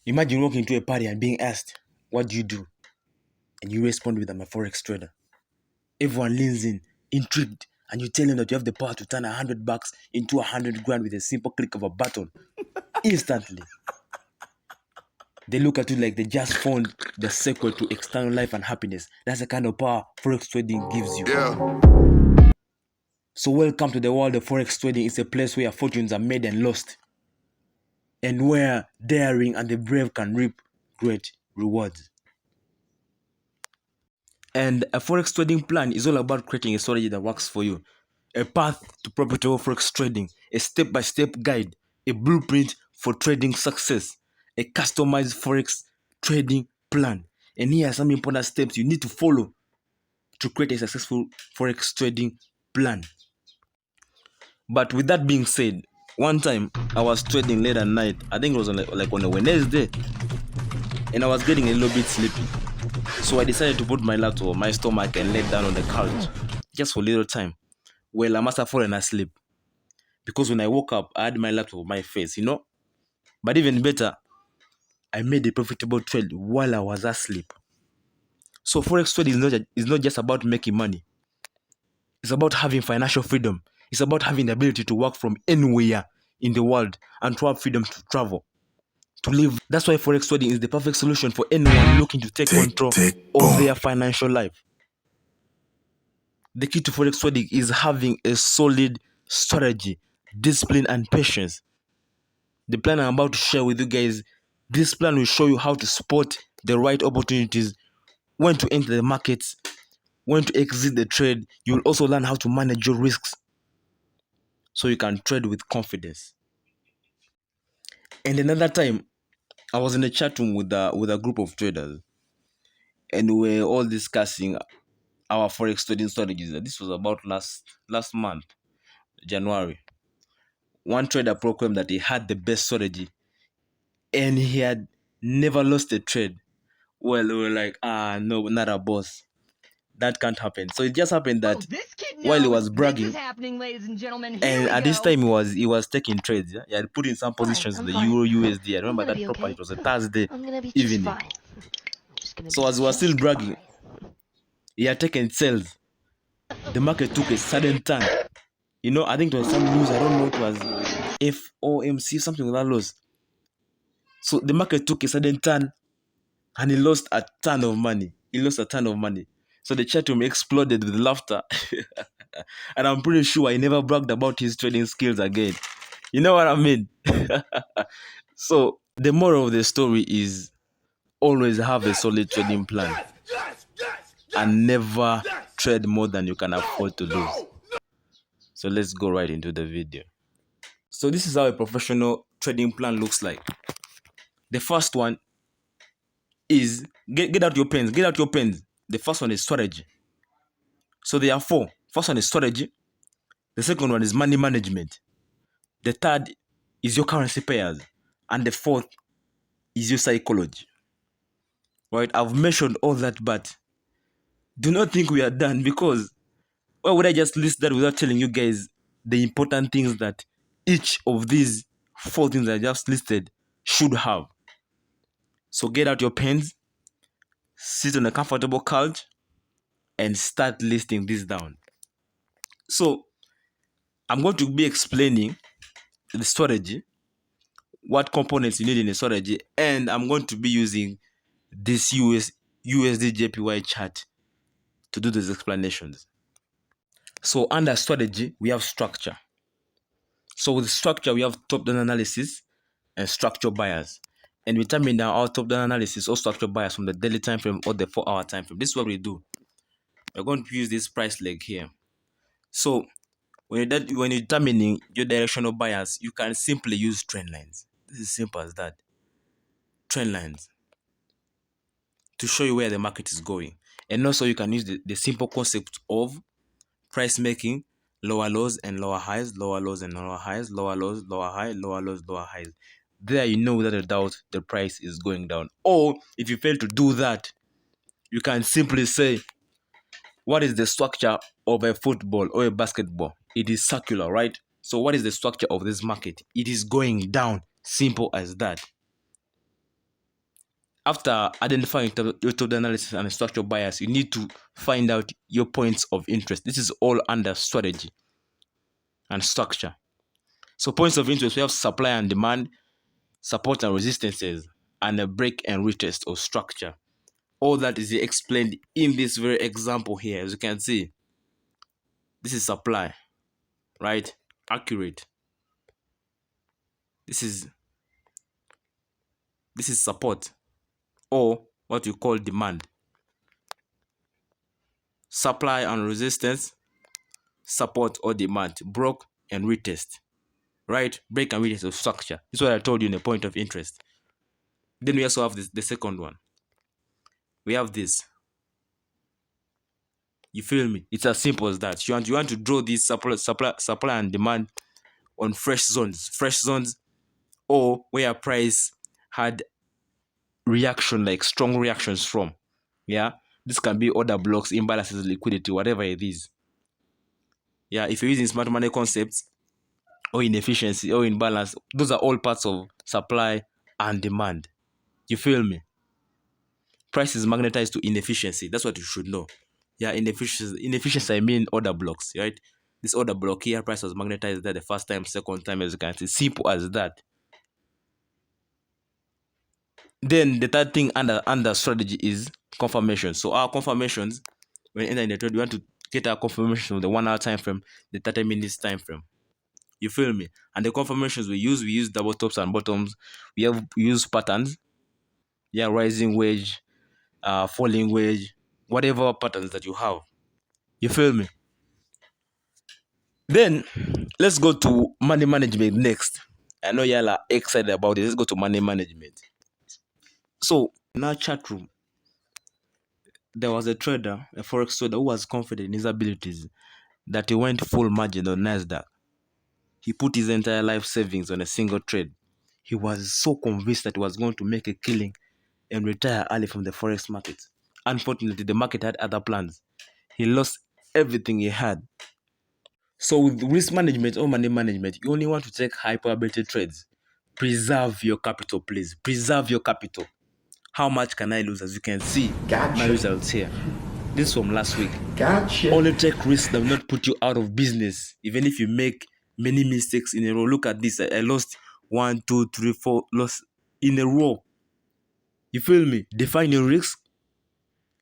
Imagine walking into a party and being asked, what do you do? And you respond with, I'm a Forex trader. Everyone leans in, intrigued, and you tell them that you have the power to turn $100 into 100 grand with a simple click of a button. Instantly. They look at you like they just found the secret to external life and happiness. That's the kind of power Forex trading gives you. Yeah. So welcome to the world of Forex trading. It's a place where fortunes are made and lost, and where daring and the brave can reap great rewards. And a Forex trading plan is all about creating a strategy that works for you. A path to profitable Forex trading, a step-by-step guide, a blueprint for trading success, a customized Forex trading plan. And here are some important steps you need to follow to create a successful Forex trading plan. But with that being said, one time I was trading late at night. I think it was like on a Wednesday, and I was getting a little bit sleepy. So I decided to put my laptop on my stomach and lay down on the couch just for a little time. Well, I must have fallen asleep because when I woke up, I had my laptop on my face, But even better, I made a profitable trade while I was asleep. So Forex trading is not just about making money. It's about having financial freedom. It's about having the ability to work from anywhere in the world and to have freedom to travel, to live. That's why Forex trading is the perfect solution for anyone looking to take control of their financial life. The key to Forex trading is having a solid strategy, discipline, and patience. The plan I'm about to share with you guys, this plan will show you how to spot the right opportunities, when to enter the markets, when to exit the trade. You will also learn how to manage your risks so you can trade with confidence. And another time, I was in a chat room with a group of traders, and we were all discussing our Forex trading strategies. This was about last month, January. One trader proclaimed that he had the best strategy and he had never lost a trade. Well, we were like, no, not a boss. That can't happen. So it just happened that while he was bragging, this is happening, ladies and gentlemen. and at this time he was taking trades. Yeah? He had put in some positions in the Euro USD. I remember that properly. It was a Thursday evening. So as he was still bragging, he had taken sales. The market took a sudden turn. I think it was some news. I don't know. It was FOMC, something like that. Loss. So the market took a sudden turn, and he lost a ton of money. So the chat room exploded with laughter. And I'm pretty sure he never bragged about his trading skills again. You know what I mean? So the moral of the story is always have a solid trading plan and never trade more than you can afford to lose. So let's go right into the video. So this is how a professional trading plan looks like. The first one is get out your pens. The first one is strategy. So there are four. First one is strategy. The second one is money management. The third is your currency pairs. And the fourth is your psychology. Right? I've mentioned all that, but do not think we are done, because why would I just list that without telling you guys the important things that each of these four things I just listed should have? So get out your pens, sit on a comfortable couch, and start listing this down. So I'm going to be explaining the strategy, what components you need in a strategy, and I'm going to be using this USD JPY chart to do these explanations. So under strategy, we have structure. So with structure, we have top-down analysis and structure bias. And we determine our top-down analysis or structure bias from the daily time frame or the 4-hour time frame. This is what we do. We're going to use this price leg here. So when you're determining your directional bias, you can simply use trend lines. This is simple as that. Trend lines to show you where the market is going. And also you can use the simple concept of price making, lower lows and lower highs, lower lows and lower highs, lower lows, lower high, lower lows, lower highs. There you know without a doubt the price is going down. Or if you fail to do that, you can simply say, what is the structure of a football or a basketball? It is circular, right? So what is the structure of this market? It is going down. Simple as that. After identifying your top analysis and structural bias, you need to find out your points of interest. This is all under strategy and structure. So points of interest, we have supply and demand, support and resistances, and a break and retest or structure. All that is explained in this very example here. As you can see, this is supply, right? Accurate. This is support, or what you call demand. Supply and resistance, support or demand, broke and retest, right? Break and retest of structure. This is what I told you in the point of interest. Then we also have the second one. We have this. You feel me? It's as simple as that. You want to draw this supply and demand on fresh zones, or where price had reaction, like strong reactions from. Yeah, this can be order blocks, imbalances, liquidity, whatever it is. Yeah, if you're using smart money concepts or inefficiency or imbalance, those are all parts of supply and demand. You feel me? Price is magnetized to inefficiency. That's what you should know. Yeah, inefficiency, I mean order blocks, right? This order block here, price was magnetized there the first time, second time, as you can see. Simple as that. Then the third thing under strategy is confirmation. So our confirmations, when entering the trade, we want to get our confirmation from the 1 hour time frame, the 30 minutes time frame. You feel me? And the confirmations we use double tops and bottoms. We use patterns. Yeah, rising wedge, falling wedge, whatever patterns that you have. You feel me? Then let's go to money management next. I know y'all are excited about it. Let's go to money management. So in our chat room, there was a trader, a forex trader, who was confident in his abilities that he went full margin on Nasdaq. He put his entire life savings on a single trade. He was so convinced that he was going to make a killing and retire early from the forex market. Unfortunately, the market had other plans. He lost everything he had. So with risk management or money management, you only want to take high probability trades. Preserve your capital, please. Preserve your capital. How much can I lose? As you can see, my results here. This is from last week. Only take risks that will not put you out of business. Even if you make many mistakes in a row. Look at this. I lost 1, 2, 3, 4 loss in a row. You feel me? Define your risk.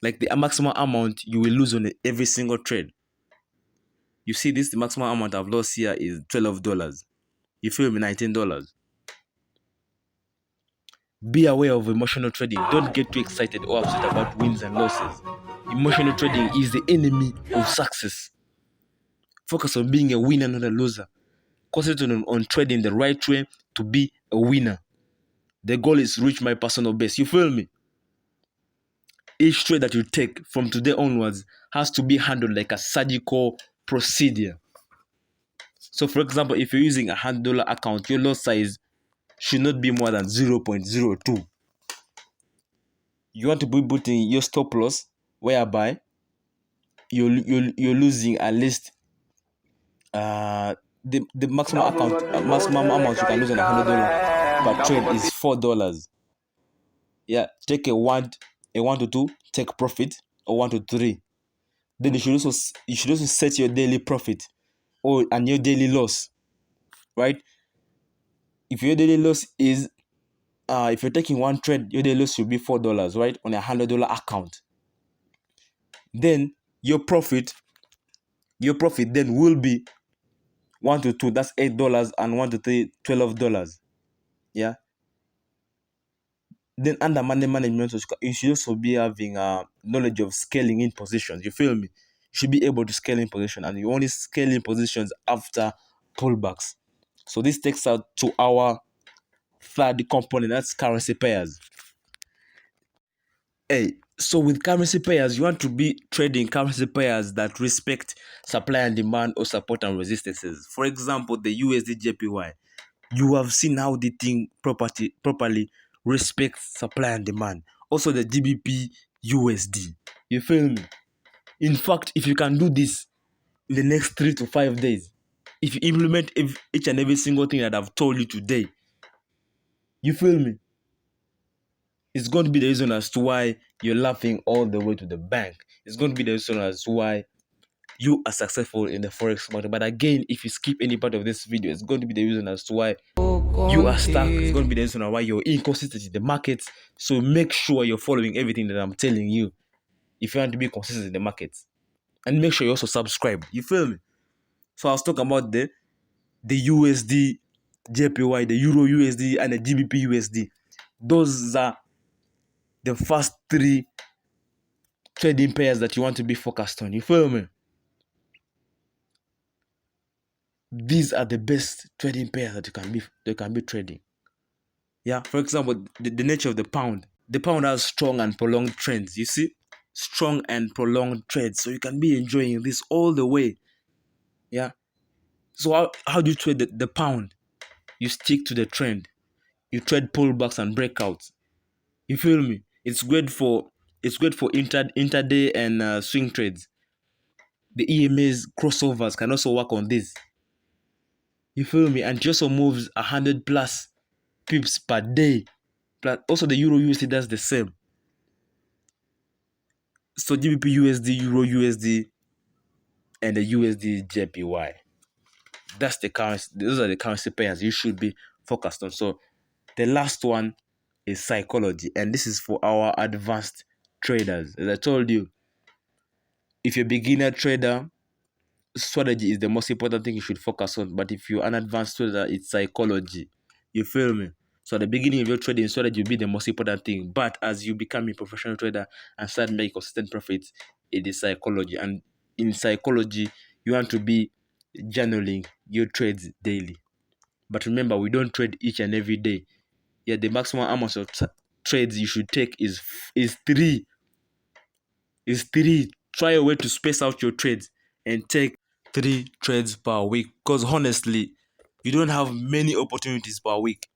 Like the maximum amount you will lose on every single trade. You see this, the maximum amount I've lost here is $12. You feel me? $19. Be aware of emotional trading. Don't get too excited or upset about wins and losses. Emotional trading is the enemy of success. Focus on being a winner, not a loser. Concentrate on trading the right way to be a winner. The goal is to reach my personal best. You feel me? Each trade that you take from today onwards has to be handled like a surgical procedure. So for example, if you're using a $100 account, your lot size should not be more than 0.02. You want to be putting your stop loss whereby you're losing at least the maximum amount you can lose on $100 per trade is $4. Yeah, take a 1 to 2, take profit, or 1 to 3. Then you should also set your daily profit and your daily loss, right? If your daily loss is if you're taking one trade, your daily loss should be $4, right, on a $100 account. Then your profit then will be 1 to 2, that's $8, and 1 to 3, $12. Yeah. Then under money management, you should also be having knowledge of scaling in positions. You feel me? You should be able to scale in position, and you only scale in positions after pullbacks. So this takes us to our third component, that's currency pairs. Hey, so with currency pairs, you want to be trading currency pairs that respect supply and demand or support and resistances. For example, the USD JPY. You have seen how the thing properly respects supply and demand. Also the GBP USD. You feel me? In fact, if you can do this in the next 3 to 5 days, if you implement each and every single thing that I've told you today, you feel me? It's going to be the reason as to why you're laughing all the way to the bank. It's going to be the reason as to why you are successful in the Forex market. But again, if you skip any part of this video, it's going to be the reason as to why you are stuck. It's going to be the reason why you're inconsistent in the market. So make sure you're following everything that I'm telling you if you want to be consistent in the market. And make sure you also subscribe. You feel me? So I was talking about the USD, JPY, the Euro USD, and the GBP USD. Those are the first three trading pairs that you want to be focused on. You feel me? These are the best trading pairs that you can be trading. Yeah, for example, the nature of the pound. The pound has strong and prolonged trends. You see, strong and prolonged trends. So you can be enjoying this all the way. Yeah. So how do you trade the pound? You stick to the trend. You trade pullbacks and breakouts. You feel me? It's great for intraday and swing trades. The EMA's crossovers can also work on this. You feel me? And it also moves 100 plus pips per day. Plus, also the Euro USD does the same. So GBP USD, Euro USD, and the USD JPY. That's the currency. Those are the currency pairs you should be focused on. So the last one is psychology, and this is for our advanced traders. As I told you, if you're a beginner trader, strategy is the most important thing you should focus on. But if you're an advanced trader, it's psychology. You feel me? So at the beginning of your trading, strategy will be the most important thing. But as you become a professional trader and start making consistent profits, it is psychology. And in psychology, you want to be journaling your trades daily. But remember, we don't trade each and every day. Yeah, the maximum amount of trades you should take is three. Try a way to space out your trades and take 3 trades per week. Because honestly, you don't have many opportunities per week.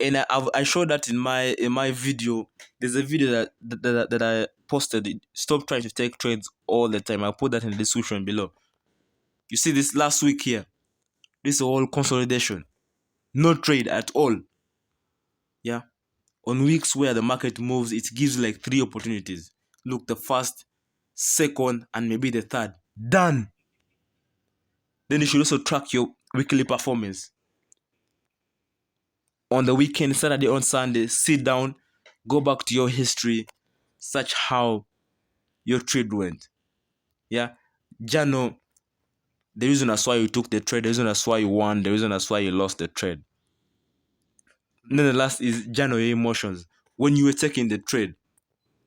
And I showed that in my video. There's a video that I posted. Stop trying to take trades all the time. I'll put that in the description below. You see this last week here. This is all consolidation. No trade at all. Yeah. On weeks where the market moves, it gives like 3 opportunities. Look, the first, second, and maybe the third. Done. Then you should also track your weekly performance. On the weekend, Saturday on Sunday, sit down, go back to your history, search how your trade went. Yeah. Journal the reason that's why you took the trade, the reason that's why you won, the reason that's why you lost the trade. And then the last is journal your emotions. When you were taking the trade,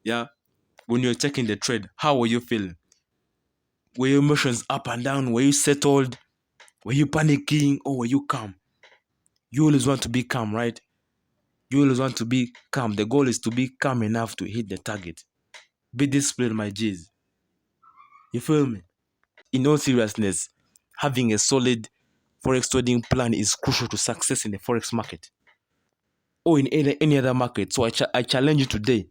yeah, when you were taking the trade, how were you feeling? Were your emotions up and down? Were you settled? Were you panicking or were you calm? You always want to be calm, right? You always want to be calm. The goal is to be calm enough to hit the target. Be disciplined, my G's. You feel me? In all seriousness, having a solid Forex trading plan is crucial to success in the Forex market or in any other market. So I challenge you today.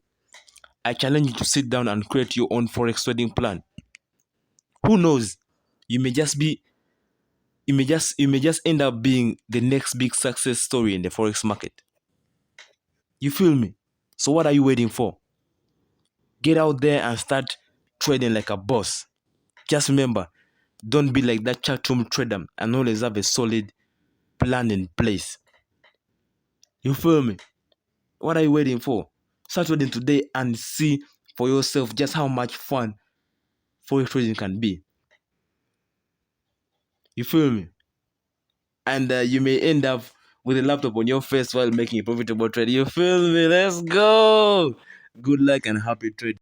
I challenge you to sit down and create your own Forex trading plan. Who knows? You may just end up being the next big success story in the Forex market. You feel me? So what are you waiting for? Get out there and start trading like a boss. Just remember, don't be like that chat room trader and always have a solid plan in place. You feel me? What are you waiting for? Start trading today and see for yourself just how much fun forex trading can be. You feel me? And you may end up with a laptop on your face while making a profitable trade. You feel me? Let's go. Good luck and happy trade.